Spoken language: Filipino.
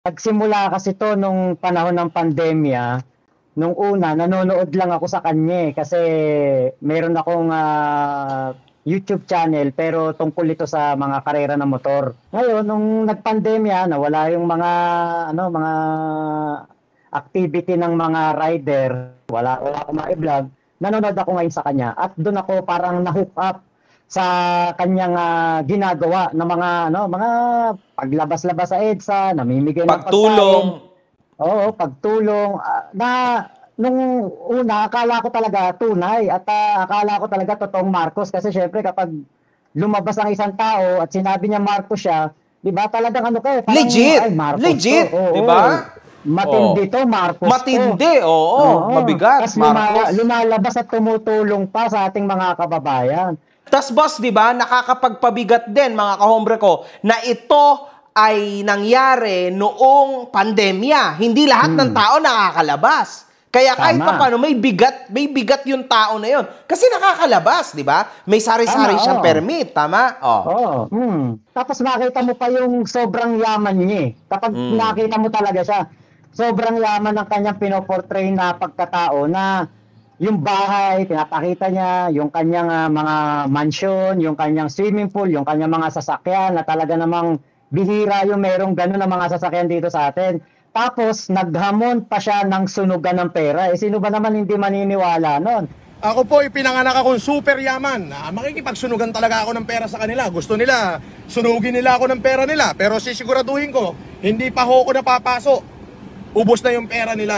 Nagsimula kasi 'to nung panahon ng pandemya. Nung una, nanonood lang ako sa kanya, kasi meron akong, YouTube channel pero tungkol ito sa mga karera ng motor. Ngayon nung nagpandemya, nawala yung mga ano, mga activity ng mga rider, wala akong mai-vlog, nanonood ako ngayon sa kanya at dun ako parang na-hook up sa kanyang, ginagawa ng mga ano, mga paglabas-labas sa EDSA, namimigay ng Pagtulong. pagkain. Oo, pagtulong, na nung una akala ko talaga tunay at, akala ko talaga totoong Marcos kasi siyempre kapag lumabas ang isang tao at sinabi niya Marcos siya, 'di ba talagang ano ka, parang ay Legit. Marcos 'to, Legit, 'di oo. ba? Matindi Oh. 'to, Marcos 'to. Matindi, oo. Oo, Mabigat, ta's Marcos. lumalabas at tumutulong pa sa ating mga kababayan. Tas boss, 'di ba, nakakapagpabigat din mga kahombre ko na ito ay nangyari noong pandemya. Hindi lahat ng Hmm, tao nakakalabas. Kaya kahit tama. papaano may bigat yung tao na yon. Kasi nakakalabas, 'di ba? May Tama, sari-sari siyang oo. permit, tama? Oh. Oo, tapos makita mo pa yung sobrang yaman niya, eh. Kapag Mm. nakita mo talaga siya, sobrang yaman ng kanyang pino-portray na pagkatao, na yung bahay pinapakita niya, yung kanyang, mga mansion, yung kanyang swimming pool, yung kanyang mga sasakyan na talaga namang bihira yung merong gano'n na mga sasakyan dito sa atin. Tapos naghamon pa siya ng sunugan ng pera, eh, sino ba naman hindi maniniwala nun? Ako po, ipinanganak akong super yaman. Makikipagsunugan talaga ako ng pera sa kanila. Gusto nila, sunugin nila ako ng pera nila. Pero sisiguraduhin ko, hindi pa ho ako napapaso. Ubos na yung pera nila.